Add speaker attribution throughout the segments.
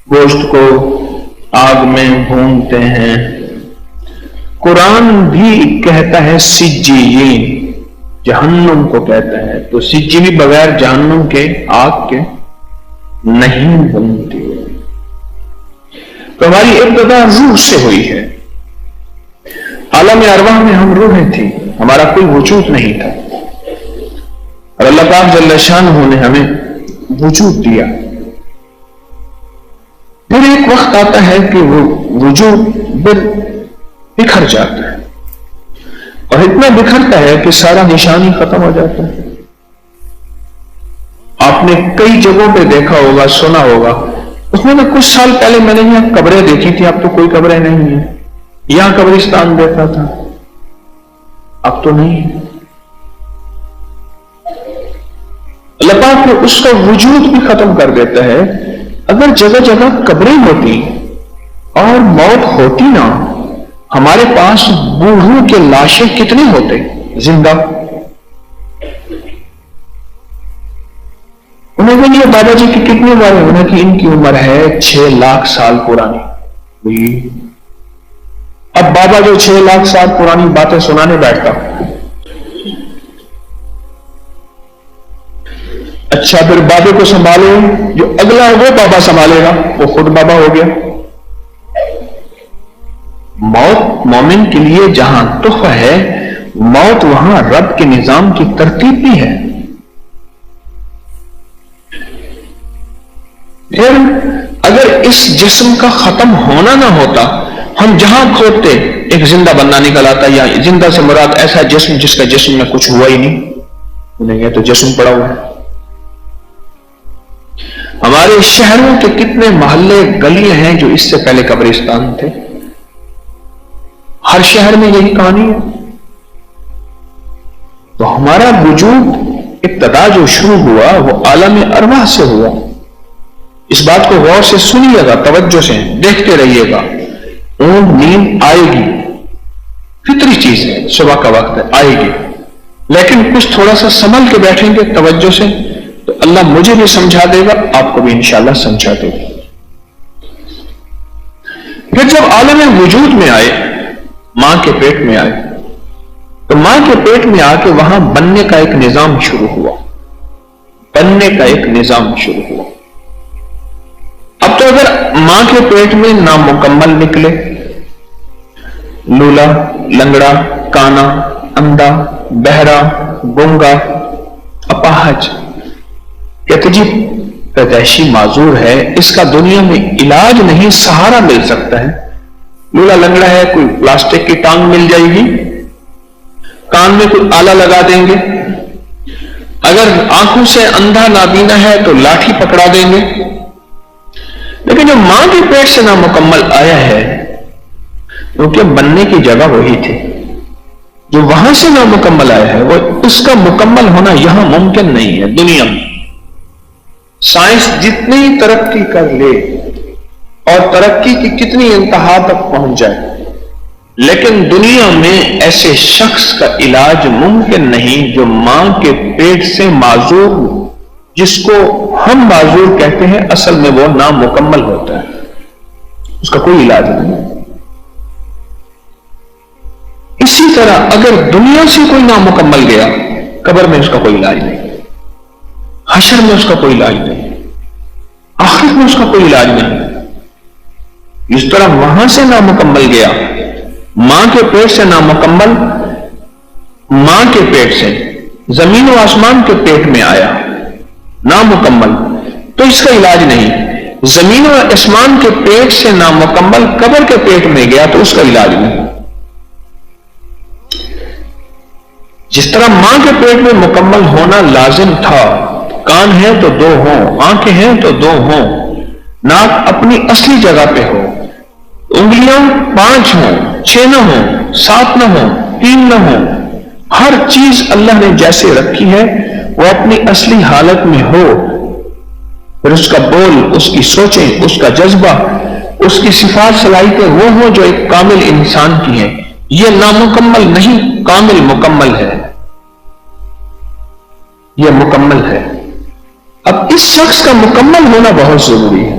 Speaker 1: گوشت کو آگ میں بھونتے ہیں۔ قرآن بھی کہتا ہے سجین، جہنم کو کہتا ہے، تو سجی بھی بغیر جہنم کے، آگ کے نہیں بنتی۔ تو ہماری ابتدا روح سے ہوئی ہے، عالم ارواح میں ہم روحیں تھیں، ہمارا کوئی وجود نہیں تھا، اور اللہ پاک جل شانہ نے ہمیں وجود دیا۔ پھر ایک وقت آتا ہے کہ وہ وجود بکھر جاتا ہے، اور اتنا بکھرتا ہے کہ سارا نشانی ختم ہو جاتا ہے۔ آپ نے کئی جگہوں پہ دیکھا ہوگا، سنا ہوگا، اس میں کچھ سال پہلے میں نے یہاں قبریں دیکھی تھی، اب تو کوئی قبریں نہیں ہیں، یہاں قبرستان دیکھا تھا، اب تو نہیں ہے۔ اللہ پاک نے اس کا وجود بھی ختم کر دیتا ہے۔ اگر جگہ جگہ قبریں ہوتی اور موت ہوتی نا، ہمارے پاس بوڑھوں کے لاشیں کتنے ہوتے زندہ۔ انہوں نے یہ بابا جی کی کتنی بار ہونا کہ ان کی عمر ہے 6 لاکھ سال پرانی۔ اب بابا جو 6 لاکھ سال پرانی باتیں سنانے بیٹھتا، اچھا پھر بابے کو سنبھالو، جو اگلا وہ بابا سنبھالے گا، وہ خود بابا ہو گیا۔ موت مومن کے لیے جہاں تحفہ ہے، موت وہاں رب کے نظام کی ترتیب بھی ہے۔ پھر اگر اس جسم کا ختم ہونا نہ ہوتا، ہم جہاں کھودتے ایک زندہ بندہ نکل آتا، یا زندہ سے مراد ایسا جسم جس کا جسم میں کچھ ہوا ہی نہیں، یہ تو جسم پڑا ہوا ہے۔ ہمارے شہروں کے کتنے محلے گلیاں ہیں جو اس سے پہلے قبرستان تھے، ہر شہر میں یہی کہانی ہے۔ تو ہمارا وجود ابتدا جو شروع ہوا وہ عالم ارواح سے ہوا۔ اس بات کو غور سے سنیے گا، توجہ سے دیکھتے رہیے گا۔ اونگ نیند آئے گی، فطری چیز ہے، صبح کا وقت ہے، آئے گی، لیکن کچھ تھوڑا سا سنبھل کے بیٹھیں گے توجہ سے تو اللہ مجھے بھی سمجھا دے گا، آپ کو بھی انشاءاللہ سمجھا دے گا۔ پھر جب عالم وجود میں آئے، ماں کے پیٹ میں آئے، تو ماں کے پیٹ میں آ کے وہاں بننے کا ایک نظام شروع ہوا، بننے کا ایک نظام شروع ہوا۔ اب تو اگر ماں کے پیٹ میں نامکمل نکلے، لولا، لنگڑا، کانا، اندھا، بہرا، گونگا، اپاہج، کہتے جی پیدائشی معذور ہے، اس کا دنیا میں علاج نہیں، سہارا مل سکتا ہے۔ لولا لنگڑا ہے، کوئی پلاسٹک کی ٹانگ مل جائے گی، کان میں کوئی آلہ لگا دیں گے، اگر آنکھوں سے اندھا نابینا ہے تو لاٹھی پکڑا دیں گے۔ لیکن جو ماں کے پیٹ سے نامکمل آیا ہے، کیونکہ بننے کی جگہ وہی تھی، جو وہاں سے نامکمل آیا ہے، وہ اس کا مکمل ہونا یہاں ممکن نہیں ہے۔ دنیا میں سائنس جتنی ترقی کر لے اور ترقی کی کتنی انتہا تک پہنچ جائے، لیکن دنیا میں ایسے شخص کا علاج ممکن نہیں جو ماں کے پیٹ سے معذور، جس کو ہم معذور کہتے ہیں، اصل میں وہ نامکمل ہوتا ہے، اس کا کوئی علاج نہیں۔ اسی طرح اگر دنیا سے کوئی نامکمل گیا، قبر میں اس کا کوئی علاج نہیں، حشر میں اس کا کوئی علاج نہیں، آخرت میں اس کا کوئی علاج نہیں۔ اس طرح وہاں سے نامکمل گیا، ماں کے پیٹ سے نامکمل، ماں کے پیٹ سے زمین و آسمان کے پیٹ میں آیا نامکمل، تو اس کا علاج نہیں۔ زمین و آسمان کے پیٹ سے نامکمل قبر کے پیٹ میں گیا تو اس کا علاج نہیں۔ جس طرح ماں کے پیٹ میں مکمل ہونا لازم تھا، کان ہیں تو 2 ہوں، آنکھیں ہیں تو 2 ہوں، ناک اپنی اصلی جگہ پہ ہو، انگلیاں 5 ہوں، 6 نہ ہوں، 7 نہ ہوں، 3 نہ ہوں، ہر چیز اللہ نے جیسے رکھی ہے وہ اپنی اصلی حالت میں ہو، پھر اس کا بول، اس کی سوچیں، اس کا جذبہ، اس کی صفات صلاحیتیں وہ ہوں جو ایک کامل انسان کی ہیں۔ یہ نامکمل نہیں، کامل مکمل ہے، یہ مکمل ہے۔ اب اس شخص کا مکمل ہونا بہت ضروری ہے۔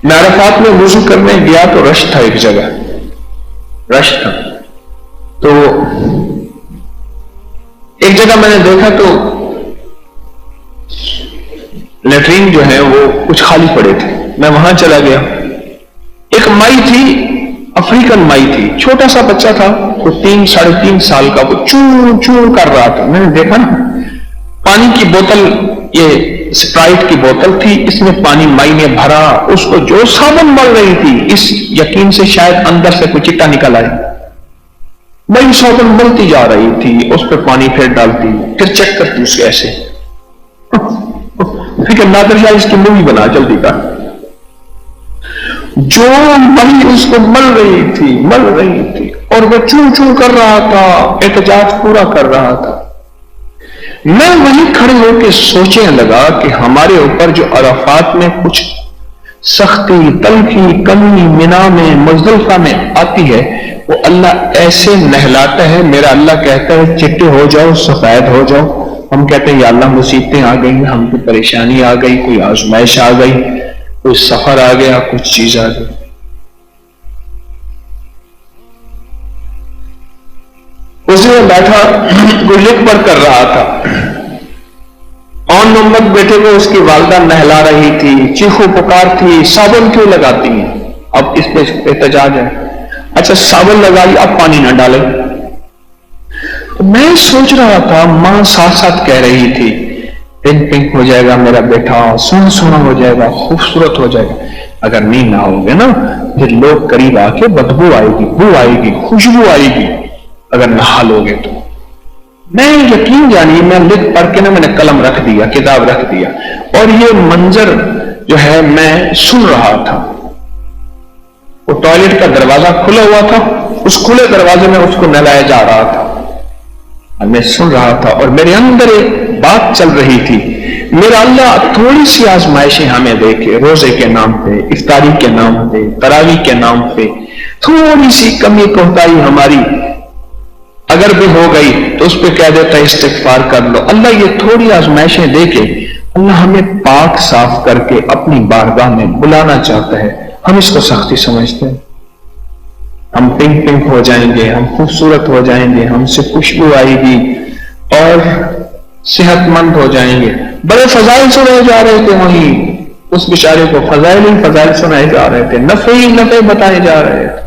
Speaker 1: میں عرفات میں وضو کرنے گیا تو رش تھا، ایک جگہ رش تھا، تو ایک جگہ میں نے دیکھا تو لیٹرین جو ہے وہ کچھ خالی پڑے تھے، میں وہاں چلا گیا، ایک مائی تھی، افریقن مائی تھی، چھوٹا سا بچہ تھا، وہ 3-3.5 سال کا، وہ چور چور کر رہا تھا، میں نے دیکھا نا، پانی کی بوتل، یہ اسپرائٹ کی بوتل تھی، اس میں پانی مائی نے بھرا، اس کو جو صابن مل رہی تھی، اس یقین سے شاید اندر سے کوئی چٹا نکل آئے، مائی صابن ملتی جا رہی تھی، اس پہ پانی پھر ڈالتی، پھر چیک کرتی اس کے ایسے، پھر نادر شاہ اس کی مووی بنا جلدی کا، جو مئی اس کو مل رہی تھی اور وہ چون چون کر رہا تھا، احتجاج پورا کر رہا تھا، میں وہیں کھڑے ہو کے سوچنے لگا کہ ہمارے اوپر جو عرفات میں کچھ سختی، تلخی، کمی منا میں، مزدلفہ میں آتی ہے، وہ اللہ ایسے نہلاتا ہے، میرا اللہ کہتا ہے چٹے ہو جاؤ، سفید ہو جاؤ، ہم کہتے ہیں یا اللہ مصیبتیں آ گئی، ہم کو پریشانی آ گئی، کوئی آزمائش آ گئی، کوئی سفر آ گیا، کچھ چیز آ گئی۔ اسی میں بیٹھا کوئی لکھ پڑھ کر رہا تھا، آن محمد بیٹے کو اس کی والدہ نہلا رہی تھی، چیخو پکار تھی، صابن کیوں لگاتی ہیں؟ اب اس پہ احتجاج ہے، اچھا صابن لگائی، اب پانی نہ ڈالے۔ میں سوچ رہا تھا، ماں ساتھ ساتھ کہہ رہی تھی پنک پنک ہو جائے گا میرا بیٹا، سونا سونا ہو جائے گا، خوبصورت ہو جائے گا، اگر نہیں نہ ہوگے نا پھر لوگ قریب آ کے بدبو آئے گی، بو آئے گی، خوشبو آئے گی، اگر نہا لوگے تو۔ میں یقین جانیے، میں لکھ پڑھ کے نا میں نے قلم رکھ دیا، کتاب رکھ دیا، اور یہ منظر جو ہے میں سن رہا تھا، وہ ٹوائلٹ کا دروازہ کھلا ہوا تھا، اس کھلے دروازے میں اس کو نہلایا جا رہا تھا، میں سن رہا تھا، اور میرے اندر ایک بات چل رہی تھی، میرا اللہ تھوڑی سی آزمائشیں ہمیں دے کے، روزے کے نام پہ، افطاری کے نام پہ، تراویح کے نام پہ، تھوڑی سی کمی کوتاہی ہماری اگر بھی ہو گئی تو اس پہ کہہ دیتا ہے استغفار کر لو۔ اللہ یہ تھوڑی آزمائشیں دے کے اللہ ہمیں پاک صاف کر کے اپنی بارگاہ میں بلانا چاہتا ہے، ہم اس کو سختی سمجھتے ہیں، ہم پنک پنک ہو جائیں گے، ہم خوبصورت ہو جائیں گے، ہم سے خوشبو آئے گی اور صحت مند ہو جائیں گے۔ بڑے فضائل سنائے جا رہے تھے، وہیں اس بیچارے کو فضائل سنائے جا رہے تھے، نفع بتائے جا رہے تھے۔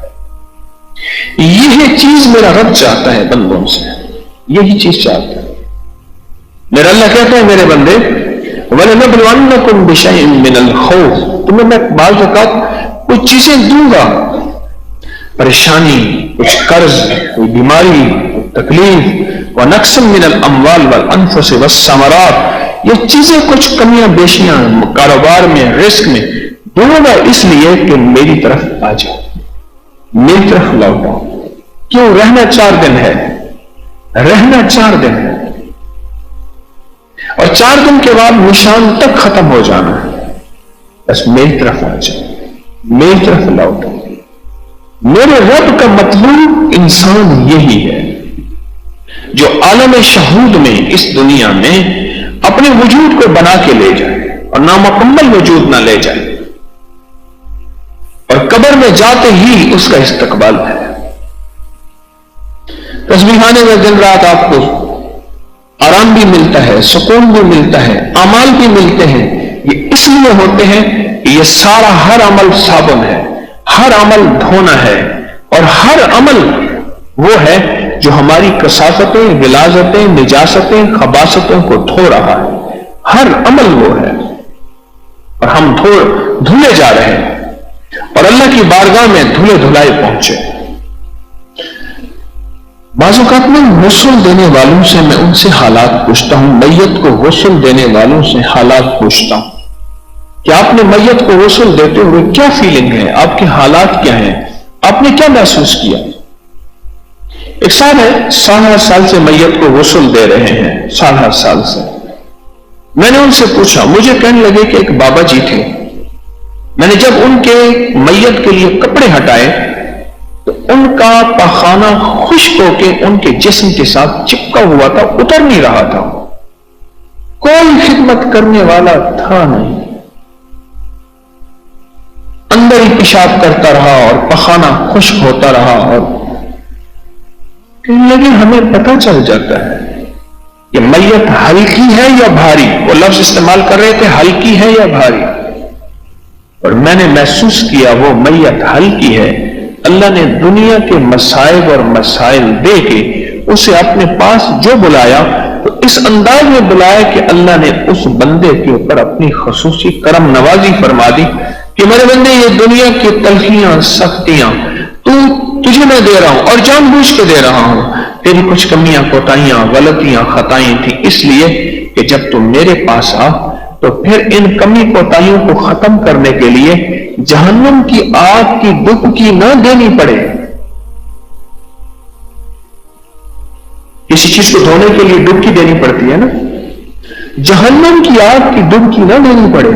Speaker 1: یہی چیز میرا رب چاہتا ہے بندوں سے، یہی چیز چاہتا ہے۔ میرا اللہ کہتا ہے میرے بندے، وَلَنَبْلُوَنَّكُمْ بِشَيْءٍ مِّنَ الْخَوْفِ، تمہیں میں بعض اوقات کچھ چیزیں دوں گا، پریشانی، کچھ قرض، کوئی بیماری، کوئی تکلیف، وَنَقْصٍ مِّنَ الْأَمْوَالِ وَالْأَنفُسِ وَالثَّمَرَاتِ، یہ چیزیں کچھ کمیاں بیشیاں کاروبار میں، رزق میں دوں گا، اس لیے کہ میری طرف آ جاؤ، میری طرف لوٹاؤ۔ کیوں؟ رہنا 4 دن ہے، رہنا 4 دن ہے، اور 4 دن کے بعد نشان تک ختم ہو جانا ہے، بس میری طرف آ جاؤ، میری طرف لوٹاؤ۔ میرے رب کا مطلوب انسان یہی ہے جو عالم شہود میں، اس دنیا میں اپنے وجود کو بنا کے لے جائے اور نامکمل وجود نہ لے جائے، اور قبر میں جاتے ہی اس کا استقبال ہے۔ تسبیحانے میں دن رات آپ کو آرام بھی ملتا ہے، سکون بھی ملتا ہے، اعمال بھی ملتے ہیں، یہ اس لیے ہوتے ہیں کہ یہ سارا ہر عمل صابن ہے، ہر عمل دھونا ہے، اور ہر عمل وہ ہے جو ہماری کثافتیں، غلاظتیں، نجاستیں، خباثتوں کو دھو رہا ہے، ہر عمل وہ ہے، اور ہم دھلے جا رہے ہیں، اور اللہ کی بارگاہ میں دھلے دھلائے پہنچے۔ بعض اوقات میں غسل دینے والوں سے میں ان سے حالات پوچھتا ہوں، میت کو غسل دینے والوں سے حالات پوچھتا ہوں کہ آپ نے میت کو غسل دیتے ہوئے کیا فیلنگ ہے، آپ کے حالات کیا ہیں، آپ نے کیا محسوس کیا؟ ایک صاحب ہے، 7 سال سے میت کو غسل دے رہے ہیں، 7 سال سے۔ میں نے ان سے پوچھا، مجھے کہنے لگے کہ ایک بابا جی تھے، میں نے جب ان کے میت کے لیے کپڑے ہٹائے تو ان کا پاخانہ خشک ہو کے ان کے جسم کے ساتھ چپکا ہوا تھا، اتر نہیں رہا تھا، کوئی خدمت کرنے والا تھا نہیں، اندر ہی پیشاب کرتا رہا اور پخانہ خشک ہوتا رہا، اور لیکن ہمیں پتہ چل جاتا ہے کہ میت ہلکی ہے یا بھاری. وہ لفظ استعمال کر رہے تھے ہلکی ہے یا بھاری، اور میں نے محسوس کیا وہ میت ہلکی ہے. اللہ نے دنیا کے مصائب اور مسائل دے کے اسے اپنے پاس جو بلایا تو اس انداز میں بلایا کہ اللہ نے اس بندے کے اوپر اپنی خصوصی کرم نوازی فرما دی کہ میرے بندے یہ دنیا کی تلخیاں سختیاں تجھے میں دے رہا ہوں اور جان بوجھ کے دے رہا ہوں. تیری کچھ کمیاں کوتاہیاں غلطیاں خطائیں تھیں، اس لیے کہ جب تم میرے پاس آ تو پھر ان کمی کوتاہیوں کو ختم کرنے کے لیے جہنم کی آگ کی ڈبکی نہ دینی پڑے. کسی چیز کو دھونے کے لیے ڈبکی دینی پڑتی ہے نا، جہنم کی آگ کی ڈبکی نہ دینی پڑے،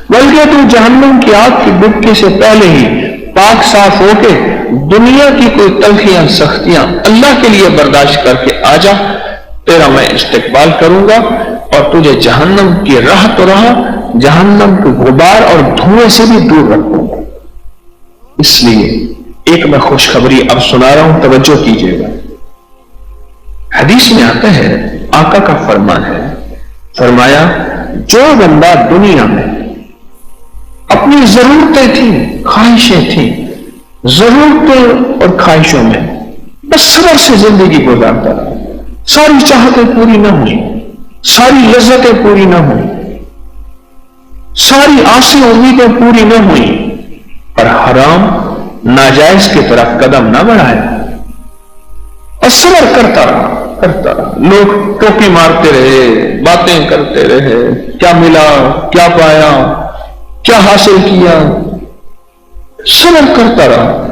Speaker 1: بلکہ تو جہنم کی آگ کی ڈبکی سے پہلے ہی پاک صاف ہو کے دنیا کی کوئی تلخیاں سختیاں اللہ کے لیے برداشت کر کے آ جا. تیرا میں استقبال کروں گا اور تجھے جہنم کی راہ تو رہا جہنم کے غبار اور دھوئیں سے بھی دور رکھوں گا. اس لیے ایک میں خوشخبری اب سنا رہا ہوں، توجہ کیجیے گا. حدیث میں آتا ہے، آقا کا فرمان ہے، فرمایا جو بندہ دنیا میں اپنی ضرورتیں تھیں خواہشیں تھیں، ضرورتیں اور خواہشوں میں بس صبر سے زندگی گزارتا رہا، ساری چاہتیں پوری نہ ہوئی، ساری لذتیں پوری نہ ہوئی، ساری آسیں امیدیں پوری نہ ہوئی، اور حرام ناجائز کی طرف قدم نہ بڑھایا اور صبر کرتا رہا. لوگ ٹوکی مارتے رہے، باتیں کرتے رہے، کیا ملا، کیا پایا، کیا حاصل کیا، صبر کرتا رہا.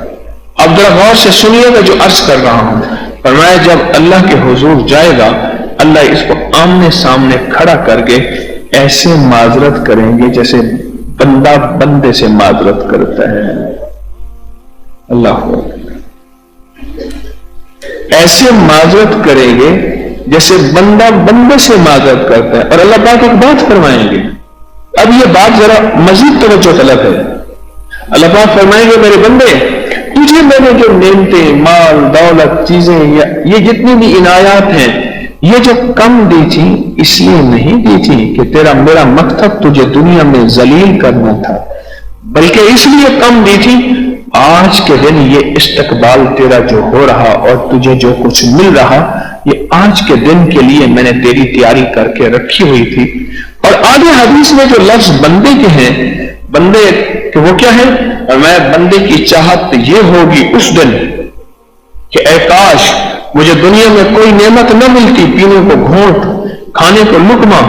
Speaker 1: اب ذرا غور سے سنیے گا جو عرض کر رہا ہوں. فرمایا جب اللہ کے حضور جائے گا، اللہ اس کو آمنے سامنے کھڑا کر کے ایسے معذرت کریں گے جیسے بندہ بندے سے معذرت کرتا ہے. اللہ ایسے معذرت کریں گے جیسے بندہ بندے سے معذرت کرتا ہے. اور اللہ پاک ایک بات فرمائیں گے، اب یہ بات ذرا مزید توجہ طلب ہے. اللہ پاک فرمائیں گے میرے بندے، تجھے میں نے جو نعمتیں، مال، دولت، چیزیں، یہ جتنی بھی عنایات ہیں، یہ جو کم دی تھی اس لیے نہیں دی تھی کہ میرا مقصد تجھے دنیا میں ذلیل کرنا تھا، بلکہ اس لیے کم دی تھی آج کے دن یہ استقبال تیرا جو ہو رہا اور تجھے جو کچھ مل رہا، یہ آج کے دن کے لیے میں نے تیری تیاری کر کے رکھی ہوئی تھی. اور آگے حدیث میں جو لفظ بندے کے ہیں، بندے کہ وہ کیا ہے، اور میں بندے کی چاہت یہ ہوگی اس دن کہ اے کاش مجھے دنیا میں کوئی نعمت نہ ملتی، پینے کو گھونٹ، کھانے کو لقمہ،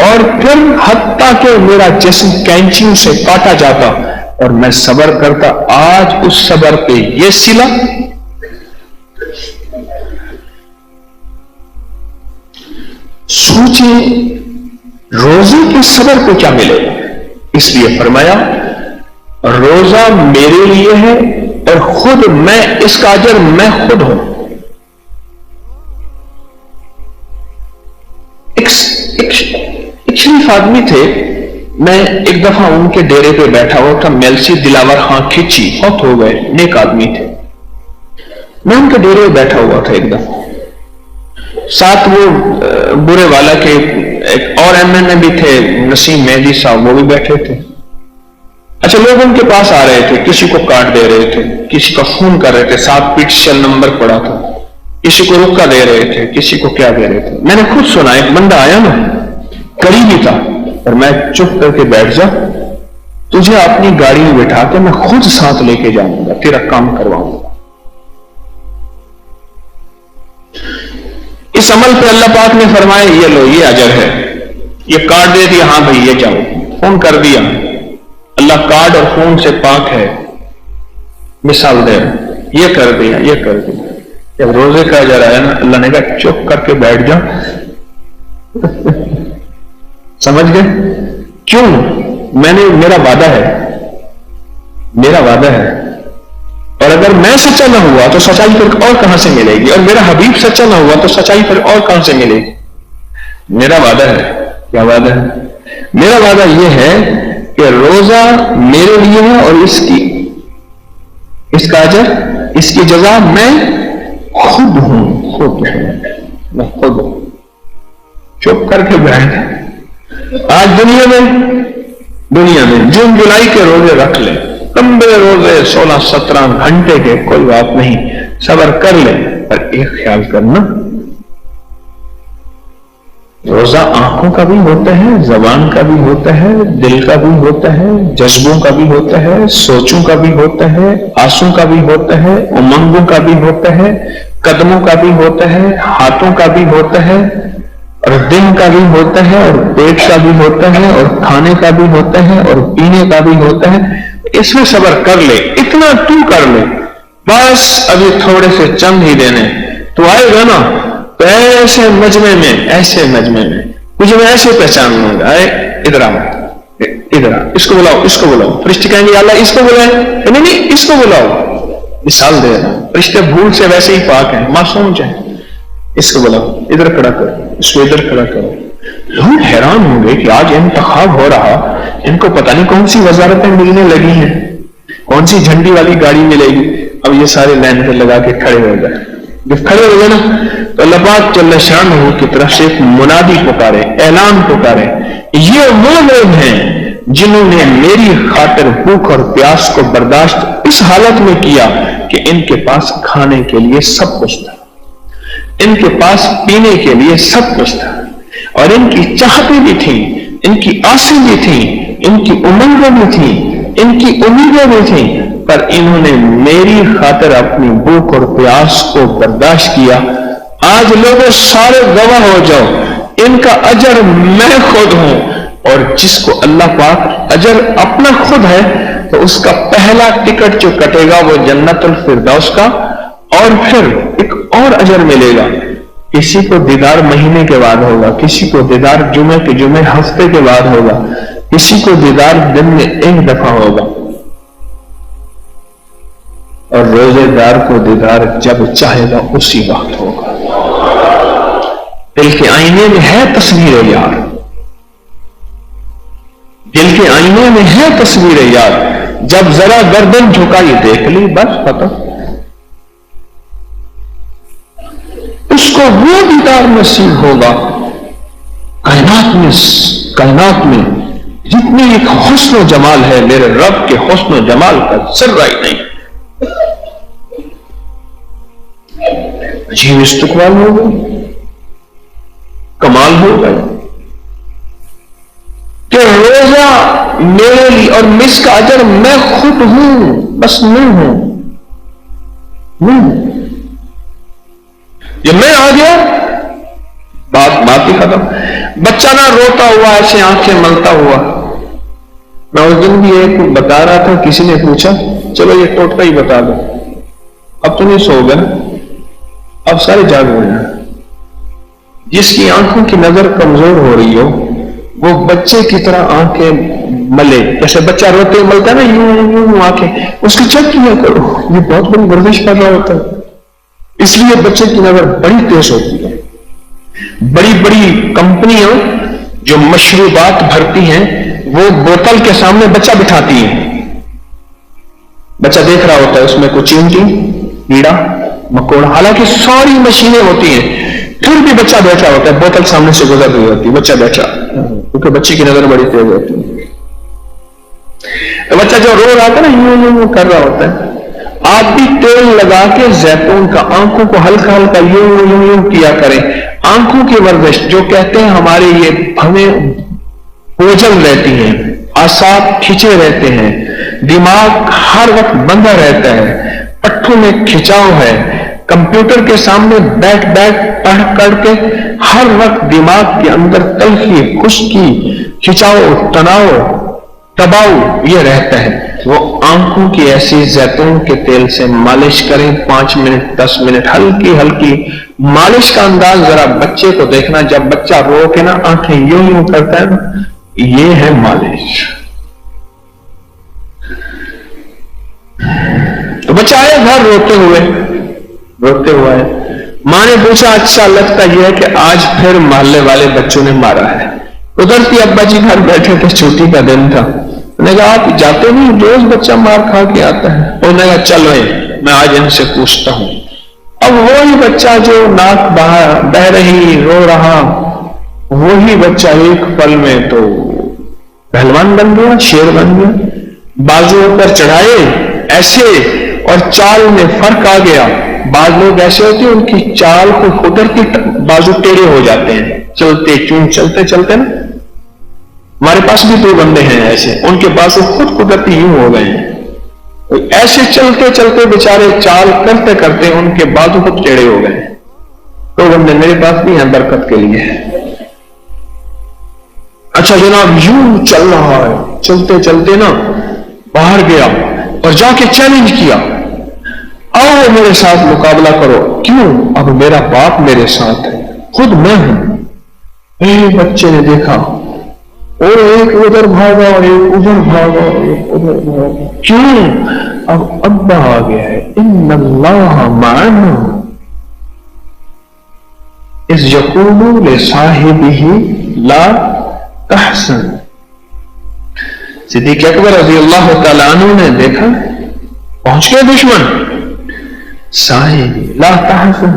Speaker 1: اور پھر حتیٰ کہ میرا جسم کینچیوں سے کاٹا جاتا اور میں صبر کرتا. آج اس صبر پہ یہ صلہ. سوچیں روزے کے صبر کو کیا ملے گا. اس لیے فرمایا روزہ میرے لیے ہے اور خود میں اس کا اجر میں خود ہوں. ایک شریف آدمی تھے، میں ایک دفعہ ان کے ڈیرے پہ بیٹھا ہوا تھا، میلسی دلاور خان کھچی، فوت ہو گئے، نیک آدمی تھے. میں ان کے ڈیرے پہ بیٹھا ہوا تھا ایک دفعہ، ساتھ وہ برے والا کے ایک اور ایم این اے بھی تھے، نسیم مہدی صاحب، وہ بھی بیٹھے تھے. اچھا، لوگ ان کے پاس آ رہے تھے، کسی کو کارڈ دے رہے تھے، کسی کا فون کر رہے تھے، ساتھ پیٹیشن نمبر پڑا تھا، کسی کو رکا دے رہے تھے، کسی کو کیا دے رہے تھے. میں نے خود سنا، ایک بندہ آیا نا، قریبی تھا، اور میں چپ کر کے بیٹھ جا، تجھے اپنی گاڑی میں بٹھا کے میں خود ساتھ لے کے جاؤں گا، تیرا کام کرواؤں گا. اس عمل پہ اللہ پاک نے فرمایا یہ لو، یہ اجر ہے. یہ کارڈ دے دیا، ہاں بھائی یہ جاؤ، فون کر دیا. اللہ کارڈ اور فون سے پاک ہے. مثال دے، یہ کر دیا، یہ کر دیا. جب روزے کا اجر آیا نا، اللہ نے کہا چپ کر کے بیٹھ جا. سمجھ گئے کیوں؟ میرا وعدہ ہے، میرا وعدہ ہے، اور اگر میں سچا نہ ہوا تو سچائی پھر اور کہاں سے ملے گی، اور میرا حبیب سچا نہ ہوا تو سچائی پھر اور کہاں سے ملے گی. میرا وعدہ ہے. کیا وعدہ ہے؟ میرا وعدہ یہ ہے کہ کہ روزہ میرے لیے ہے اور اس کا اجر، اس کی جزا میں خود ہوں، میں خود ہوں۔ چپ کر کے بیٹھ، آج دنیا میں جون جولائی کے روزے رکھ لیں، لمبے روزے 16-17 گھنٹے کے، کوئی بات نہیں، صبر کر لیں، پر ایک خیال کرنا، روزہ آنکھوں کا بھی ہوتا ہے، زبان کا بھی ہوتا ہے، دل کا بھی ہوتا ہے، جذبوں کا بھی ہوتا ہے، سوچوں کا بھی ہوتا ہے، آنسوں کا بھی ہوتا ہے، امنگوں کا بھی ہوتا ہے، قدموں کا بھی ہوتا ہے، ہاتھوں کا بھی ہوتا ہے، اور دل کا بھی ہوتا ہے، اور پیٹ کا بھی ہوتا ہے، اور کھانے کا بھی ہوتا ہے، اور پینے کا بھی ہوتا ہے۔ اس میں صبر کر لے، اتنا تو کر لے، بس ابھی تھوڑے سے چند ہی دینے، تو آئے گا نا تو ایسے مجمع میں کچھ میں ایسے پہچان لوں گا، ادھر ادھر اس کو بلاؤ، فرشتے کہیں گے اللہ اس کو بلائے، نہیں اس کو بلاؤ، مثال دے رہا ہوں، فرشتے بھول سے ویسے ہی پاک ہیں، معصوم ہیں، اس کو بلاؤ، ادھر کھڑا کرو، اس کو ادھر کھڑا کرو۔ لوگ حیران ہوں گے کہ آج انتخاب ہو رہا، ان کو پتہ نہیں کون سی وزارتیں ملنے لگی ہیں، کون سی جھنڈی والی گاڑی ملے گی، اب یہ سارے لائن پہ لگا کے کھڑے ہو گئے، جب کھڑے ہو گئے نا تو اللہ پاک جل شانہ کی طرف سے ایک منادی پکارے، اعلان پکارے، یہ وہ لوگ ہیں جنہوں نے میری خاطر بھوک اور پیاس کو برداشت اس حالت میں کیا کہ ان کے پاس کھانے کے لیے سب کچھ تھا، ان کے پاس پینے کے لیے سب کچھ تھا، اور ان کی چاہتیں بھی تھیں، ان کی آسیں بھی تھیں، ان کی امنگیں بھی تھیں، ان کی امیدیں بھی تھیں، پر انہوں نے میری خاطر اپنی بھوک اور پیاس کو برداشت کیا۔ آج لوگوں سارے گواہ ہو جاؤ، ان کا اجر میں خود ہوں، اور جس کو اللہ پاک اجر اپنا خود ہے تو اس کا پہلا ٹکٹ جو کٹے گا وہ جنت الفردوس کا، اور پھر ایک اور اجر ملے گا، کسی کو دیدار مہینے کے بعد ہوگا، کسی کو دیدار جمعے کے جمعے ہفتے کے بعد ہوگا، کسی کو دیدار دن میں ایک دفعہ ہوگا، اور روزے دار کو دیدار جب چاہے گا اسی وقت ہوگا۔ دل کے آئینے میں ہے تصویر یار، دل کے آئینے میں ہے تصویر یار، جب ذرا گردن جھکائی دیکھ لی بس ختم، اس کو وہ دیدار نصیب ہوگا۔ کائنات میں جتنی ایک حسن و جمال ہے، میرے رب کے حسن و جمال کا ذرہ ہی نہیں۔ عجیب استقبال ہو گئی، کمال ہو گئے کہ روزہ میرے لیے اور اس کا اجر میں خود ہوں، بس میں ہوں۔ جب میں آ گیا بات ہی ختم۔ بچہ نہ روتا ہوا ایسے آنکھیں ملتا ہوا، میں اس دن بھی ایک بتا رہا تھا، کسی نے پوچھا چلو یہ ٹوٹکا ہی بتا دو، اب تو نہیں سو گئے، اب سارے جاگ ہوئے ہیں۔ جس کی آنکھوں کی نظر کمزور ہو رہی ہو وہ بچے کی طرح آنکھیں ملے، جیسے بچہ روتے ملتا ہے نا، یوں آنکھیں، اس کی چیک کیا کرو، یہ بہت بڑی ورزش کر رہا ہوتا ہے، اس لیے بچے کی نظر بڑی تیز ہوتی ہے۔ بڑی بڑی کمپنیاں جو مشروبات بھرتی ہیں وہ بوتل کے سامنے بچہ بٹھاتی ہیں، بچہ دیکھ رہا ہوتا ہے، اس میں کوئی چینٹی کیڑا مکوڑا، حالانکہ ساری مشینیں ہوتی ہیں، پھر بھی بچہ بیٹھا ہوتا ہے، بوتل سامنے سے گزر رہی ہوتی ہے، بچہ بیٹھا، کیونکہ بچے کی نظر بڑی تیز ہوتی ہے۔ بچہ جو رو رہا تھا نا، یوں کر رہا ہوتا ہے، آپ بھی تیل لگا کے زیتون کا آنکھوں کو ہلکا ہلکا یوں کیا کریں، آنکھوں کی ورزش جو کہتے ہیں ہمارے یہ ہمیں بوجھل رہتی ہیں، اعصاب کھچے رہتے ہیں، دماغ ہر وقت بندہ رہتا ہے، پٹھوں میں کھچاؤ ہے، کمپیوٹر کے سامنے بیٹھ پڑھ کر کے ہر وقت دماغ کے اندر تلخی، خشکی، کھچاؤ، تناؤ، دباؤ یہ رہتا ہے۔ وہ آنکھوں کی ایسی زیتون کے تیل سے مالش کریں، 5 منٹ 10 منٹ ہلکی ہلکی مالش کا انداز ذرا بچے کو دیکھنا، جب بچہ رو کے نا آنکھیں یوں کرتا ہے نا، یہ ہے مالش۔ تو بچہ آیا گھر روتے ہوئے، ماں نے پوچھا اچھا لگتا یہ ہے کہ آج پھر محلے والے بچوں نے مارا ہے؟ ادھر تھی ابا جی گھر بیٹھے تھے، چھٹی کا دن تھا، نے کہا آپ جاتے نہیں؟ روز بچہ مار کھا کے آتا ہے۔ انہوں نے کہا چلو میں آج ان سے پوچھتا ہوں۔ اب وہی بچہ جو ناک بہ رہی رو رہا، وہی بچہ ایک پل میں تو پہلوان بن گیا، شیر بن گیا، بازو پر چڑھائے ایسے اور چال میں فرق آ گیا۔ بعض لوگ ایسے ہوتے ہیں ان کی چال کو قدرتی بازو ٹیڑھے ہو جاتے ہیں، چلتے چون چلتے چلتے نا۔ ہمارے پاس بھی 2 بندے ہیں ایسے، ان کے بازو خود قدرتی یوں ہو گئے ہیں، ایسے چلتے چلتے بیچارے چال کرتے کرتے ان کے بازو خود ٹیڑھے ہو گئے۔ 2 بندے میرے پاس بھی ہیں برکت کے لیے۔ اچھا جناب یوں چل رہا ہے، چلتے چلتے نا باہر گیا اور جا کے چیلنج کیا، آؤ میرے ساتھ مقابلہ کرو۔ کیوں؟ اب میرا باپ میرے ساتھ ہے، خود میں ہوں۔ ایک بچے نے دیکھا اور ایک ادھر بھاگا اور ایک ادھر بھاگا اور ایک ادھر بھاگا۔ کیوں؟ اب ابا آ گیا ہے، ان اللہ معنا اذ یقول لصاحبہ لا تحزن۔ صدیق اکبر رضی اللہ تعالیٰ عنہ نے دیکھا پہنچ گئے دشمن، صاحب لا تحزن،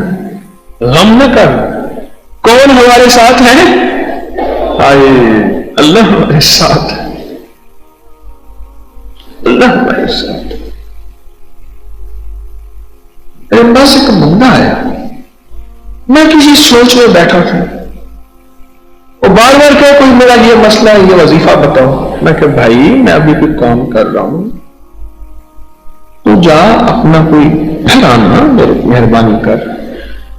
Speaker 1: غم نہ کر، کون ہمارے ساتھ ہے؟ آئے اللہ ہمارے ساتھ ہے، اللہ ہمارے ساتھ۔ میرے پاس ایک بندہ آیا، میں کسی سوچ میں بیٹھا تھا، وہ بار بار کہ کوئی میرا یہ مسئلہ ہے، یہ وظیفہ بتاؤ۔ میں کہ بھائی میں ابھی کوئی کام کر رہا ہوں، تو جا اپنا کوئی گھر آنا، مہربانی کر۔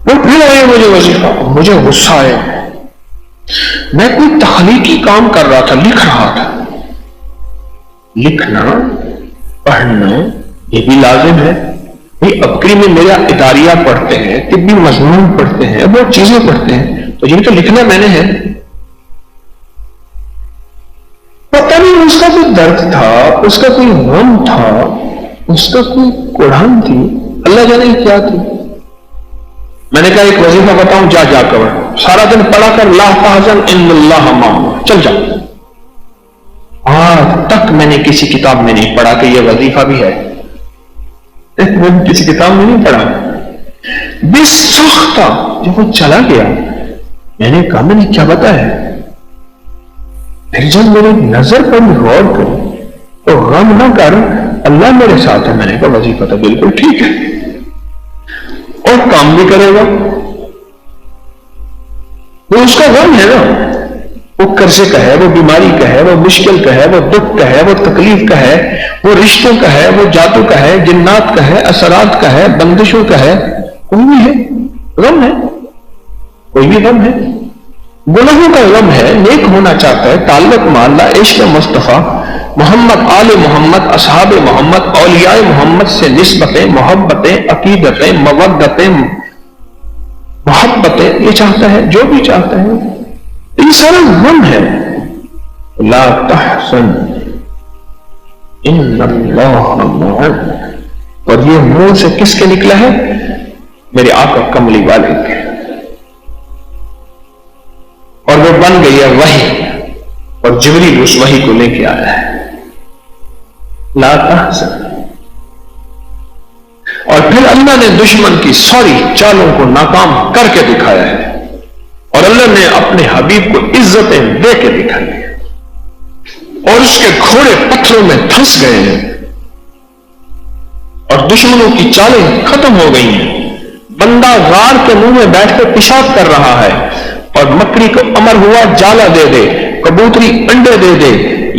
Speaker 1: وہ پھر آئے مجھے وظیفہ، مجھے غصہ آیا۔ میں کوئی تخلیقی کام کر رہا تھا، لکھ رہا تھا۔ لکھنا پڑھنا یہ بھی لازم ہے، یہ ابکری میں میرا اداریہ پڑھتے ہیں، طبی مضمون پڑھتے ہیں، بہت چیزیں پڑھتے ہیں، تو جن کا لکھنا میں نے ہے۔ پتہ نہیں اس کا کوئی درد تھا، اس کا کوئی غم تھا، اس کا کوئی قرآن تھی، اللہ جانے کیا تھی۔ میں نے کہا ایک وظیفہ بتاؤں، جا کر سارا دن پڑھا کر لا تحزن ان اللہ معنا، چل جا۔ آج تک میں نے کسی کتاب میں نہیں پڑھا کہ یہ وظیفہ بھی ہے، میں نے کسی کتاب میں نہیں پڑھا۔ بے ساختہ جب وہ چلا گیا، میں نے کہا میں نے کیا بتایا؟ پھر جب میری نظر پر غور کری تو غم نہ کر، اللہ میرے ساتھ ہے۔ میں نے کہا وظیفہ تو بالکل ٹھیک ہے اور کام بھی کرے گا، وہ اس کا غم ہے نا، وہ قرضے کا ہے، وہ بیماری کا ہے، وہ مشکل کا ہے، وہ دکھ کا ہے، وہ تکلیف کا ہے، وہ رشتوں کا ہے، وہ جادو کا ہے، جنات کا ہے، اثرات کا ہے، بندشوں کا ہے، کوئی بھی ہے غم ہے، کوئی بھی غم ہے، گناہوں کا غم ہے، نیک ہونا چاہتا ہے، تعلق معلّہ، عشق مصطفیٰ محمد، آل محمد، اصحاب محمد، اولیاء محمد سے نسبتیں، محبتیں، عقیدتیں، مودتیں، محبتیں، یہ چاہتا ہے، جو بھی چاہتا ہے، یہ سارا غم ہے۔ لا تحزن ان اللہ معنا، اور یہ منہ سے کس کے نکلا ہے؟ میرے آقا کملی والے کے، اور وہ بن گئی ہے وحی، اور جبریل اس وحی کو لے کے آیا ہے۔ لا تحزن، اور پھر اللہ نے دشمن کی ساری چالوں کو ناکام کر کے دکھایا ہے، اور اللہ نے اپنے حبیب کو عزتیں دے کے دکھائی ہے، اور اس کے گھوڑے پتھروں میں دھنس گئے ہیں، اور دشمنوں کی چالیں ختم ہو گئی ہیں۔ بندہ غار کے منہ میں بیٹھ کے پیشاب کر رہا ہے، اور مکڑی کو امر ہوا جالا دے دے، کبوتری انڈے دے دے،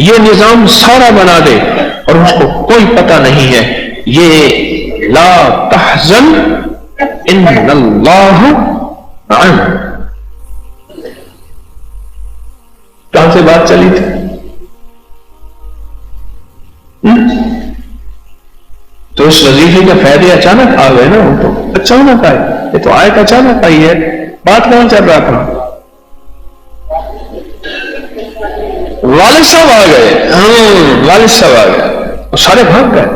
Speaker 1: یہ نظام سارا بنا دے، اور اس کو کوئی پتہ نہیں ہے۔ یہ لا تحزن ان اللہ معنا، کہاں سے بات چلی تھی؟ تو اس وظیفے کے فائدے اچانک آ گئے نا، وہ تو اچانک آئے، یہ تو آیت اچانک آئی ہے، بات کہاں چل رہا تھا؟ والد صاحب آ گئے، والد صاحب آ گئے، سارے بھاگ گئے۔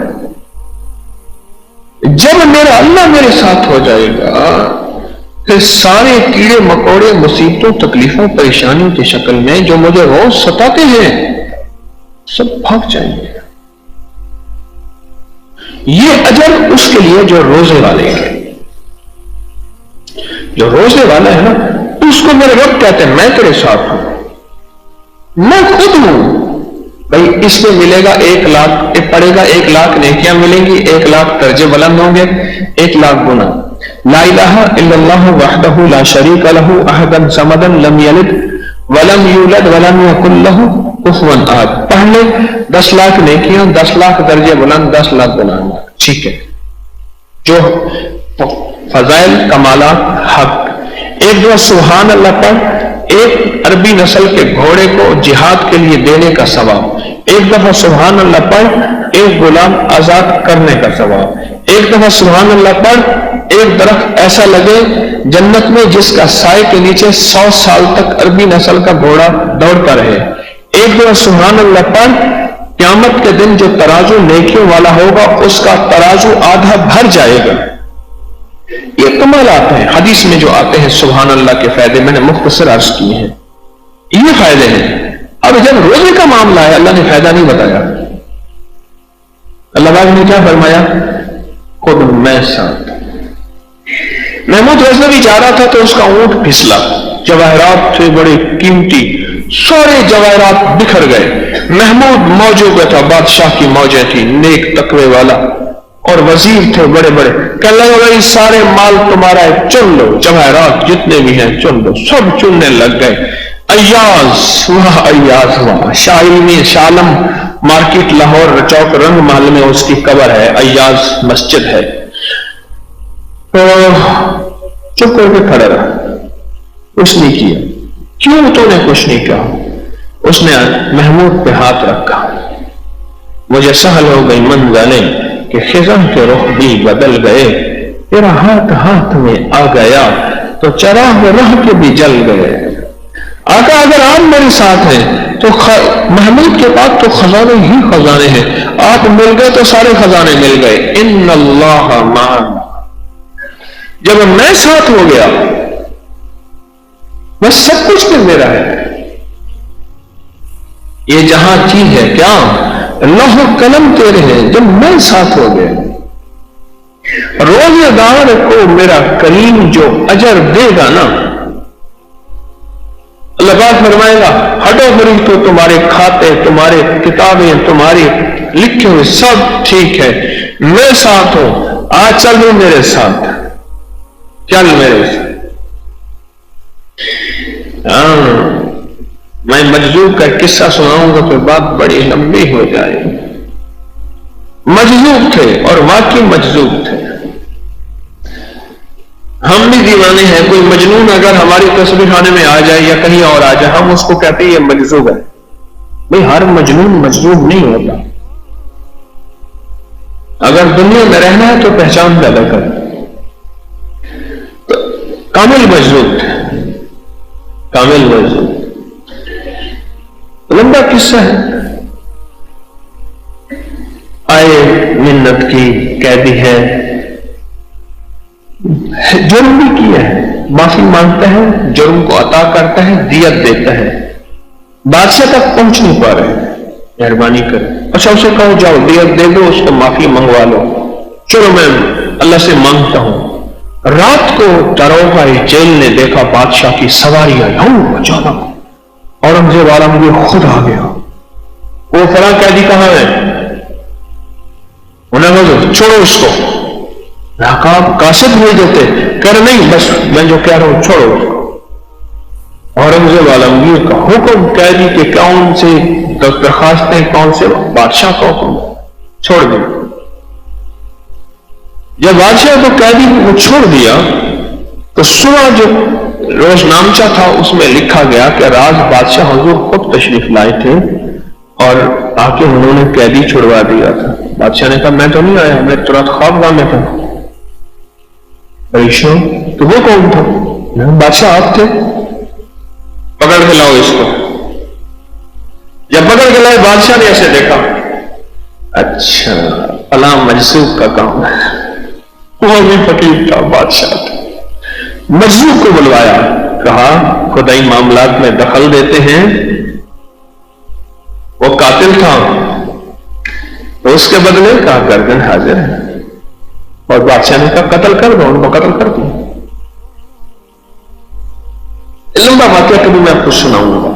Speaker 1: جب میرا اللہ میرے ساتھ ہو جائے گا، پھر سارے کیڑے مکوڑے مصیبتوں تکلیفوں پریشانیوں کی شکل میں جو مجھے روز ستاتے ہیں، سب بھاگ جائیں گے. یہ اجر اس کے لیے جو روزے والے ہیں. جو روزے والا ہے نا اس کو میرے رب کہتے ہیں میں تیرے ساتھ ہوں, میں خود ہوں. بھائی اس میں ملے گا 1 لاکھ, پڑے گا 1 لاکھ نیکیاں ملیں گی, 1 لاکھ درجے بلند ہوں گے, 1 لاکھ گنا. لا الہ الا اللہ وحدہ لا شریک لہ احد صمد لم یلد ولم یولد ولم یکن لہ کفوا احد. پڑھ لے 10 لاکھ نیکیاں, 10 لاکھ درجے بلند, 10 لاکھ گناہ. ٹھیک ہے, جو فضائل کمالات حق. ایک دو سبحان اللہ پڑھ, ایک عربی نسل کے گھوڑے کو جہاد کے لیے دینے کا ثواب. ایک دفعہ سبحان اللہ پڑھ, ایک غلام آزاد کرنے کا ثواب. ایک دفعہ سبحان اللہ پڑھ, ایک درخت ایسا لگے جنت میں جس کا سائے کے نیچے 100 سال تک عربی نسل کا گھوڑا دوڑتا رہے. ایک دفعہ سبحان اللہ پڑھ, قیامت کے دن جو ترازو نیکیوں والا ہوگا اس کا ترازو آدھا بھر جائے گا. یہ کمالات ہیں حدیث میں جو آتے ہیں سبحان اللہ کے فائدے, میں نے مختصر عرض کیے ہیں. یہ فائدے ہیں. اب جب روزے کا معاملہ ہے اللہ نے فائدہ نہیں بتایا. اللہ پاک نے کیا فرمایا, خود میں ساتھ. محمود غزنوی جا رہا تھا تو اس کا اونٹ پھسلا, جواہرات تھے بڑے قیمتی, سارے جواہرات بکھر گئے. محمود موجوں پہ تھا, بادشاہ کی موجیں تھی, نیک تقوی والا, اور وزیر تھے بڑے بڑے. کہنے لگا بھائی سارے مال تمہارا ہے, چن لو, جواہرات جتنے بھی ہیں چن لو. سب چننے لگ گئے. ایاز ہوا شاہ علمی شالم مارکیٹ لاہور چوک رنگ محل میں اس کی قبر ہے, ایاز مسجد ہے. تو چپ کر کے کھڑا رہا, کچھ نہیں کیا. کیوں تو نے کچھ نہیں کہا؟ اس نے محمود پہ ہاتھ رکھا. مجھے سہل ہو گئی منزلیں کہ خزاں کے رخ بھی بدل گئے, تیرا ہاتھ ہاتھ میں آ گیا تو چراغ رہ کے بھی جل گئے. آقا اگر آپ میرے ساتھ ہیں تو محمود کے پاس تو خزانے ہی خزانے ہیں, آپ مل گئے تو سارے خزانے مل گئے. ان اللہ معنا, جب میں ساتھ ہو گیا بس سب کچھ پھر میرا ہے. یہ جہاں چیز ہے کیا لوح قلم تیرے ہیں, جب میں ساتھ ہو گیا. روزے دار کو میرا کریم جو اجر دے گا نا, اللہ پاک فرمائے گا ہٹو بری تو تمہارے کھاتے, تمہارے کتابیں, تمہاری لکھے ہوئے سب ٹھیک ہے, میں ساتھ ہوں, آج چل رہے میرے ساتھ, چل میرے ساتھ. میں مجذوب کا قصہ سناؤں گا تو بات بڑی لمبی ہو جائے. مجذوب تھے اور واقعی مجذوب تھے. ہم بھی دیوانے ہیں. کوئی مجنون اگر ہماری تصویر خانے میں آ جائے یا کہیں اور آ جائے, ہم اس کو کہتے ہیں یہ مجذوب ہے. بھئی ہر مجنون مجذوب نہیں ہوتا. اگر دنیا میں رہنا ہے تو پہچان پیدا کر. تو کامل مجذوب تھے, کامل مجذوب. لمبا قصہ ہے. آئے منت کی, قیدی ہے, جرم بھی کیا ہے, معافی مانگتا ہے, جرم کو عطا کرتا ہے, دیت دیتا ہے. بادشاہ تک پہنچ نہیں پا رہے, مہربانی کرے. اچھا اسے کہو جاؤ دیت دے دو, اس کو معافی منگوا لو. چلو میں اللہ سے مانگتا ہوں. رات کو داروغہ جیل نے دیکھا بادشاہ کی سواری آئی, اچانک اورنگزیب عالم یہ خود آ گیا. وہ فلاں قیدی کہاں ہے؟ انہیں کہا چھوڑو اس کو. آپ قاصد بھیج دیتے, کر نہیں بس میں جو کہہ رہا ہوں چھوڑو اس کو. اورنگزیب عالمگیر کا حکم, قیدی کے کون سے درخواستیں, کون سے بادشاہ کا حکم, چھوڑ دیں. جب بادشاہ کو قیدی کو چھوڑ دیا تو صبح جو روز نامچہ تھا اس میں لکھا گیا کہ راز بادشاہ حضور خود تشریف لائے تھے اور آ کے انہوں نے قیدی چھڑوا دیا تھا. بادشاہ نے کہا میں تو نہیں آیا, میں ترنت خوابگاہ میں تھا. تو وہ کون تھا؟ بادشاہ آپ تھے, پکڑ کے لاؤ اس کو. جب پکڑ کے لائے بادشاہ نے ایسے دیکھا, اچھا فلاں مجذوب کا کام ہے. وہ بھی فقیر تھا, بادشاہ تھا. مجذوب کو بلوایا, کہا خدائی معاملات میں دخل دیتے ہیں. وہ قاتل تھا تو اس کے بدلے کہا گردن حاضر ہے، اور بادشاہ نے کہا قتل کر دو، ان کو قتل کر دو۔ لمبا واقعہ کبھی میں آپ کو سناؤں گا،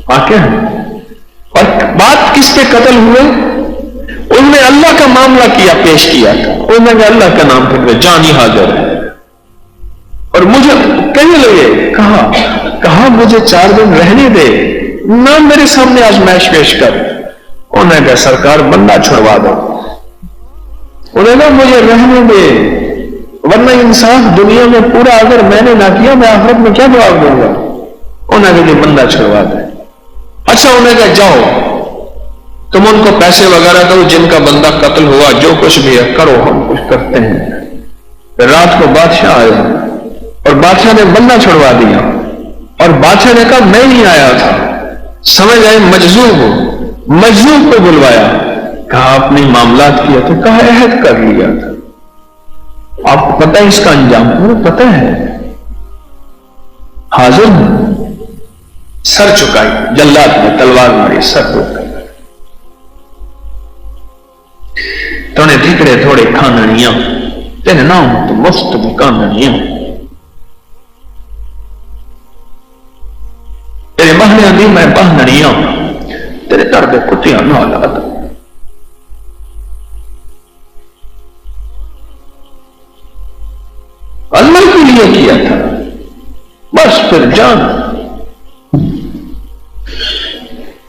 Speaker 1: واقعہ ہے۔ اور بات کس پہ قتل ہوئے؟ انہوں نے اللہ کا معاملہ کیا، پیش کیا تھا، انہوں نے اللہ کا نام پھر جانی حاضر ہے، اور مجھے کہنے لگے، کہا مجھے 4 دن رہنے دے، نہ میرے سامنے آزمائش پیش کر۔ انہوں نے کہا سرکار بندہ چھڑوا دو۔ انہوں نے کہا مجھے رہنے دے، ورنہ انصاف دنیا میں پورا اگر میں نے نہ کیا میں آخرت میں کیا جواب دوں گا؟ انہوں نے کہا بندہ چھڑوا دے۔ اچھا، انہوں نے کہا جاؤ تم ان کو پیسے وغیرہ دو جن کا بندہ قتل ہوا، جو کچھ بھی ہے کرو، ہم کچھ کرتے ہیں۔ پھر رات کو بادشاہ آیا اور بادشاہ نے بندہ چھڑوا دیا، اور بادشاہ نے کہا میں نہیں آیا تھا، سمجھ آئے مجذوب کو بلوایا، کہا اپنے معاملات کیا تو کہا عہد کر لیا تھا، آپ کو پتہ ہے اس کا انجام؟ مجھے پتہ ہے، حاضر ہوں۔ سر چکائی، جلاد نے تلوار ماری، سر چکائی، تو نے ٹھیکڑے تھوڑے کھاننیاں تیرے نام تو مفت بھی کھاننیاں، تیرے مہنیاں دی میں پہننیاں، تیرے درد کتیاں نہ اولاد۔ اللہ کے لیے کیا تھا، بس پھر جان۔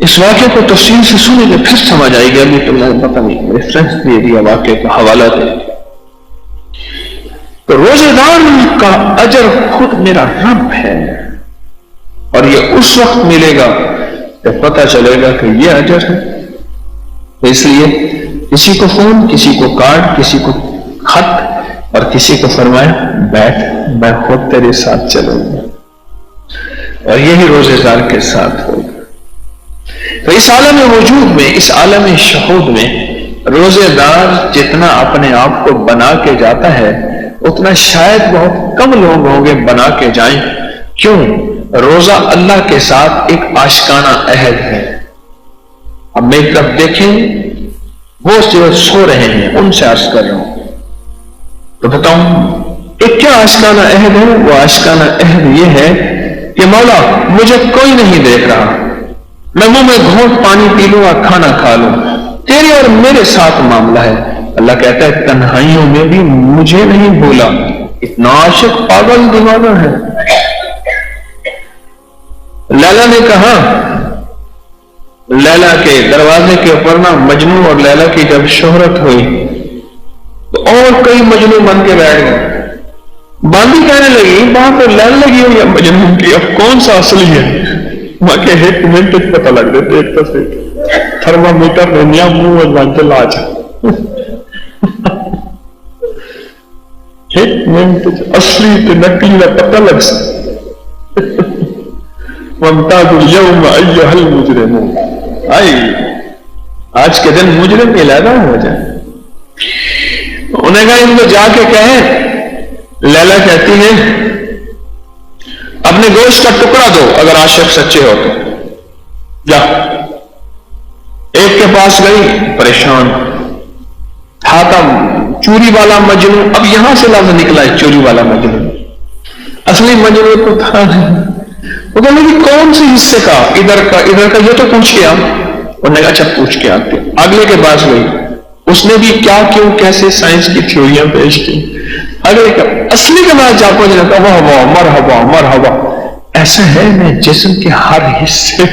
Speaker 1: اس واقعے کو تفصیل سے سنیں گے پھر سمجھ آئے گا، ابھی تو میں پتہ نہیں ریفرنس دے دیا، واقعے کا حوالہ دے۔ تو روزے دار کا اجر خود میرا رب ہے، اور یہ اس وقت ملے گا کہ پتہ چلے گا کہ یہ اجر ہے۔ اس لیے کسی کو فون، کسی کو کارڈ، کسی کو خط، اور کسی کو فرمایا بیٹھ میں خود تیرے ساتھ چلوں گا، اور یہی روزے دار کے ساتھ ہوگا۔ تو اس عالم وجود میں، اس عالم شہود میں، روزے دار جتنا اپنے آپ کو بنا کے جاتا ہے اتنا شاید بہت کم لوگ ہوں گے بنا کے جائیں۔ کیوں؟ روزہ اللہ کے ساتھ ایک عاشقانہ عہد ہے۔ اب میری طرف دیکھیں، وہ جو سو رہے ہیں ان سے عرض کر رہا ہوں، تو بتاؤں ایک کیا عاشقانہ عہد ہے؟ وہ عاشقانہ عہد یہ ہے کہ مولا مجھے کوئی نہیں دیکھ رہا، میں منہ میں گھونٹ پانی پی لوں اور کھانا کھا لوں، تیرے اور میرے ساتھ معاملہ ہے۔ اللہ کہتا ہے تنہائیوں میں بھی مجھے نہیں بھولا، اتنا عاشق پاگل دیوانہ ہے۔ لیلا نے کہا، لیلا کے دروازے کے اوپر نا مجنوں اور لیلا کی جب شہرت ہوئی تو اور کئی مجنوں بن کے بیٹھ گئے۔ باندھی کہنے لگی وہاں پہ لیل لگی ہوئی ہے مجنوں کی، اب کون سا اصلی ہے؟ وہاں کے ایک منٹ پتہ لگ دیتے، ایک تو سے تھرما میٹر نے نیا منہ اور آج ایک منٹ اصلی تے نکلی کا پتہ لگ سکتا۔ وامتازوا اليوم ایھا المجرمون، آج کے دن مجرم علیحدہ ہو جائے۔ انہیں کہا ان کو جا کے کہیں، لیلا کہتی ہے اپنے گوشت کا ٹکڑا دو اگر عاشق سچے ہو تو، جا۔ ایک کے پاس گئی، پریشان تھا چوری والا مجنوں، اب یہاں سے لفظ نکلا ہے چوری والا مجنوں، اصلی مجنوں تو تھا نہیں۔ وہ کہنے لگی کون سے حصے کا؟ ادھر کا یہ تو پوچھ کے آ۔ انہوں نے کہا اچھا پوچھ کے آتے۔ اگلے کے پاس گئی، اس نے بھی کیا کیوں کیسے سائنس کی تھیوریاں پیش کی۔ اگلے کا اصلی کے بعد جا پہنچ جاتا، واہ واہ مرحبا مرحبا، ایسا ہے میں جسم کے ہر حصے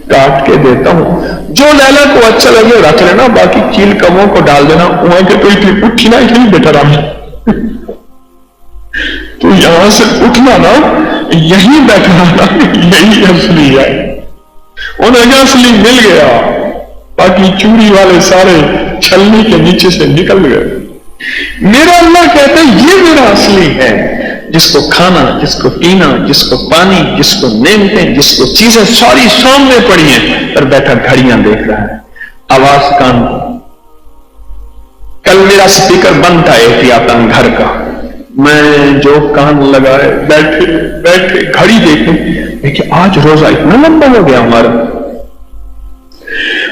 Speaker 1: کاٹ کے دیتا ہوں، جو لیلا کو اچھا لگے رکھ لینا، باقی کیل کموں کو ڈال دینا۔ وہاں کے کوئی تھی اٹھی نا، یہی بیٹھا رہا تو یہاں سے اٹھنا نا، یہی بیٹھا رہنا، یہی اصلی ہے۔ انہیں کہا اصلی مل گیا، باقی چوری والے سارے چھلنی کے نیچے سے نکل گئے۔ میرا اللہ کہتا ہے یہ میرا اصلی ہے، جس کو کھانا، جس کو پینا، جس کو پانی، جس کو نعمتیں، جس کو چیزیں ساری سامنے پڑی ہیں، پر بیٹھا گھڑیاں دیکھ رہا ہے، آواز کان۔ کل میرا سپیکر بند تھا احتیاطاً گھر کا، میں جو کان لگائے بیٹھے بیٹھے گھڑی دیکھے آج روزہ اتنا لمبا ہو گیا ہمارا.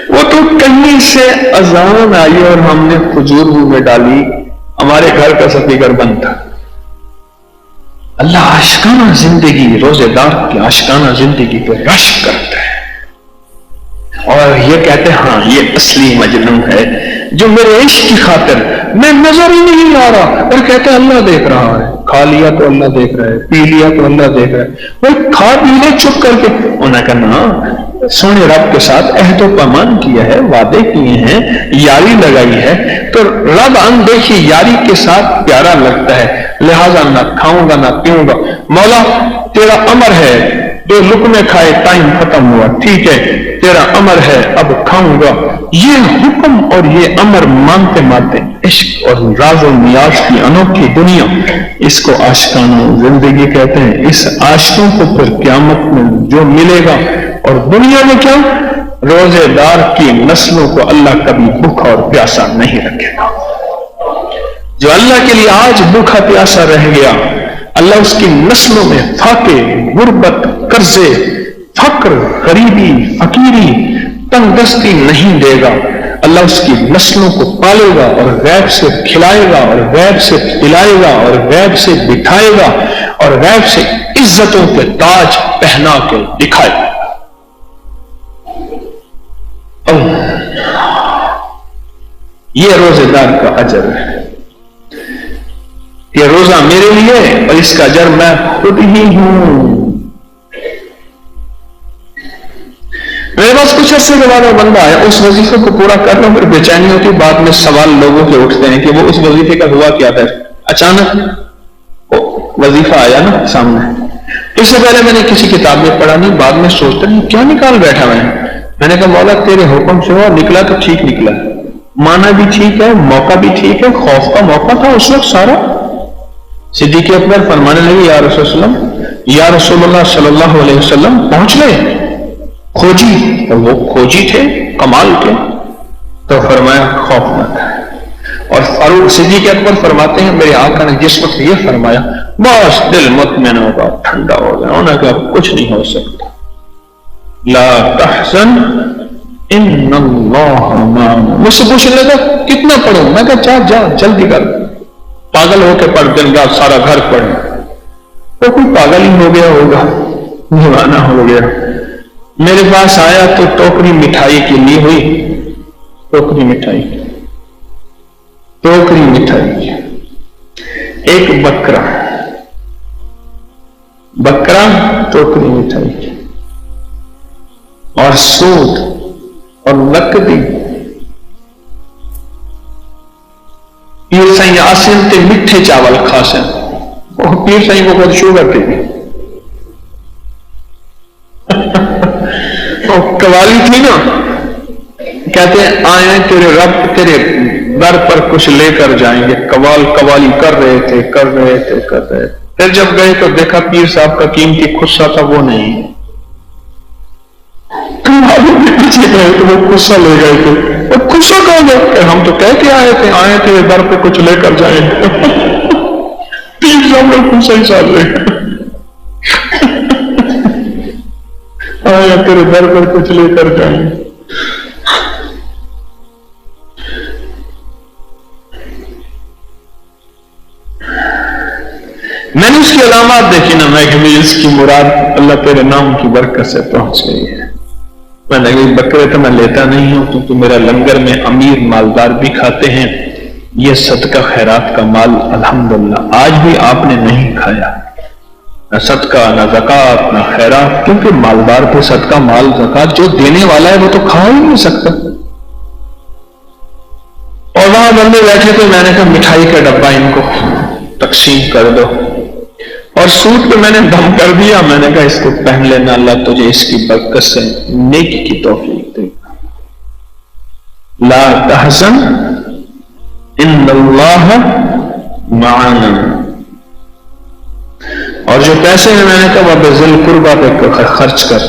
Speaker 1: وہ تو کہیں سے اذان آئی اور ہم نے کھجور منہ میں ڈالی، ہمارے گھر کا سپیکر بند تھا. اللہ عاشقانہ زندگی، روزے دار کی عاشقانہ زندگی پہ رشک کرتا ہے اور یہ کہتے ہیں ہاں یہ اصلی مجنون ہے جو میرے عشق کی خاطر میں نظر ہی نہیں آ رہا اور کہتے ہیں اللہ دیکھ رہا ہے. کھا لیا تو اللہ دیکھ رہا ہے، پی لیا تو اللہ دیکھ رہا ہے. وہ کھا پی لے چپ کر کے، انہوں نے کہا سونے رب کے ساتھ عہد و پیمان کیا ہے، وعدے کیے ہیں، یاری لگائی ہے، تو رب اندیکھی یاری کے ساتھ پیارا لگتا ہے، لہذا نہ کھاؤں گا نہ پیوں گا. مولا تیرا امر ہے، دو لقمے کھائے ٹائم ختم ہوا، ٹھیک ہے تیرا امر ہے اب کھاؤں گا. یہ حکم اور یہ امر مانتے مانتے عشق اور راز و نیاز کی انوکھی دنیا، اس کو عاشقانہ زندگی کہتے ہیں. اس عاشقوں کو پھر قیامت میں جو ملے گا، اور دنیا میں کیا، روزے دار کی نسلوں کو اللہ کبھی بھوکا اور پیاسا نہیں رکھے گا. جو اللہ کے لیے آج بھوکا پیاسا رہ گیا، اللہ اس کی نسلوں میں فاقے، غربت، قرضے، فقر، غریبی، فقیری، تنگ دستی نہیں دے گا. اللہ اس کی نسلوں کو پالے گا اور غیب سے کھلائے گا اور غیب سے پلائے گا اور غیب سے بٹھائے گا اور غیب سے عزتوں کے تاج پہنا کے دکھائے گا. یہ روزے دار کا اجر ہے. یہ روزہ میرے لیے اور اس کا اجر میں خود ہی ہوں. میرے پاس کچھ عرصے کے بعد وہ بندہ ہے، اس وظیفے کو پورا کر لوں پھر بے چینی ہوتی. بعد میں سوال لوگوں کے اٹھتے ہیں کہ وہ اس وظیفے کا ہوا کیا تھا. اچانک وظیفہ آیا نا سامنے، اس سے پہلے میں نے کسی کتاب میں پڑھا نہیں، بعد میں سوچتا نہیں کیا نکال بیٹھا میں نے کہا مولا تیرے حکم سے ہوا، نکلا تو ٹھیک نکلا، مانا بھی ٹھیک ہے، موقع بھی ٹھیک ہے، خوف کا موقع تھا اس وقت سارا. صدیق اکبر فرمانے لگے یا رسول اللہ صلی اللہ علیہ وسلم پہنچ گئے کھوجی، اور وہ کھوجی تھے کمال کے. تو فرمایا خوف نہ تھا. اور فاروق صدیق اکبر فرماتے ہیں میرے آقا نے جس وقت یہ فرمایا بس دل مطمئن ہوگا، ٹھنڈا ہو گیا. انہوں نے کہا کچھ نہیں ہو سکتا، لا تحزن ان اللہ معنا. مجھ سے پوچھنے لگا کتنا پڑھوں، میں کہا جا جلدی کر، پاگل ہو کے پڑھ دن رات سارا گھر پڑھ. تو کوئی پاگل ہی ہو گیا ہوگا، دیوانہ ہو گیا. میرے پاس آیا تو ٹوکری مٹھائی کی لی ہوئی، ٹوکری مٹھائی، ایک بکرا ٹوکری مٹھائی اور سود اور نقدی. پیر سائیں آسن تے میٹھے چاول کھاسن، وہ پیر سائیں کو خود شوگر تھی، قوالی تھی نا، کہتے ہیں آئے تیرے رب تیرے در پر کچھ لے کر جائیں گے. قوالی کر رہے تھے. پھر جب گئے تو دیکھا پیر صاحب کا قیمتی خصہ تھا وہ نہیں. پیچھے گئے تو وہ خصہ لے گئے تھے. وہ خصہ کہاں گئے؟ ہم تو کہہ کے آئے تھے در پہ کچھ لے کر جائیں گے. پیر صاحب نے خصہ ہی ساتھ لے کر آیا تیرے در پر کچھ لے کر جائیں. میں نے اس کی علامات دیکھی نا، میں کہ اس کی مراد اللہ تیرے نام کی برکت سے پہنچ گئی ہے. میں نے کہا بکرے تو میں لیتا نہیں ہوں کیونکہ میرا لنگر میں امیر مالدار بھی کھاتے ہیں، یہ صدقہ خیرات کا مال الحمدللہ آج بھی آپ نے نہیں کھایا، نہ صدقہ نہ زکوٰۃ نہ خیرات، کیونکہ مالدار پہ صدقہ مال زکوٰۃ جو دینے والا ہے وہ تو کھا ہی نہیں سکتا. اور وہاں بندے بیٹھے تو میں نے کہا مٹھائی کا ڈبہ ان کو تقسیم کر دو، اور سوٹ پہ میں نے دم کر دیا. میں نے کہا اس کو پہن لینا، اللہ تجھے اس کی برکت سے نیکی کی توفیق دے گا. لا تحزن ان اللہ معنا. اور جو پیسے ہیں میں نے کہا وہ ذی القربہ پہ خرچ کر،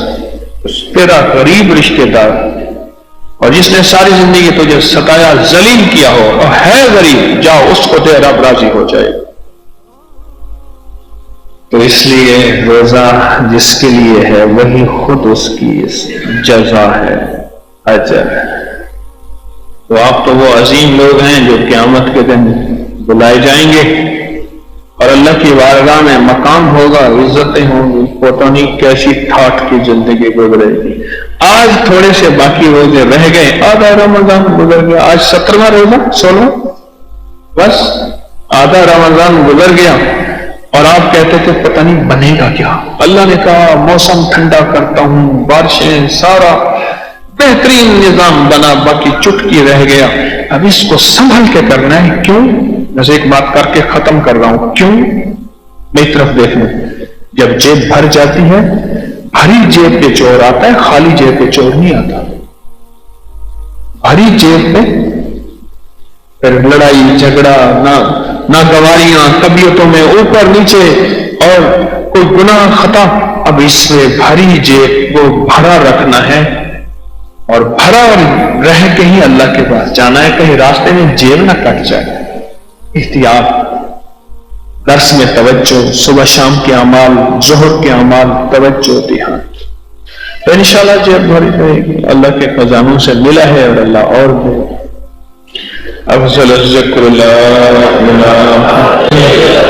Speaker 1: تیرا غریب رشتہ دار اور جس نے ساری زندگی تجھے ستایا ذلیل کیا ہو اور ہے غریب، جاؤ اس کو دے، رب راضی ہو جائے. تو اس لیے روزہ جس کے لیے ہے وہی خود اس کی جزا ہے، اجر ہے۔ تو آپ تو وہ عظیم لوگ ہیں جو قیامت کے دن بلائے جائیں گے اور اللہ کی بارگاہ میں مقام ہوگا، عزتیں ہوں گی، پتہ نہیں کیسی ٹھاٹ کی زندگی گزرے گی۔ آج تھوڑے سے باقی روزے رہ گئے، آدھا رمضان گزر گیا، آج 17واں روزہ 16، بس آدھا رمضان گزر گیا اور آپ کہتے تھے پتہ نہیں بنے گا کیا۔ اللہ نے کہا موسم ٹھنڈا کرتا ہوں، بارشیں، سارا بہترین نظام بنا، باقی چٹکی رہ گیا، اب اس کو سنبھل کے کرنا ہے۔ کیوں؟ بس ایک بات کر کے ختم کر رہا ہوں، کیوں؟ میری طرف دیکھ لیں، جب جیب بھر جاتی ہے، بھری جیب پہ چور آتا ہے، خالی جیب پہ چور نہیں آتا۔ بھری جیب پہ پھر لڑائی جھگڑا، ناگواریاں، طبیعتوں میں اوپر نیچے اور کوئی گناہ خطا، اب اس سے بھری جیب کو بھرا رکھنا ہے اور بھرا رہ کے ہی اللہ کے پاس جانا ہے، کہیں راستے میں جیب نہ کٹ جائے۔ احتیاط، درس میں توجہ، صبح شام کے اعمال، ظہر کے اعمال، توجہ دھیان، تو انشاءاللہ جیب بھری رہے گی۔ اللہ کے خزانوں سے ملا ہے اور اللہ اور دے۔ افضل الذکر لا الہ الا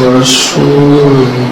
Speaker 1: رسول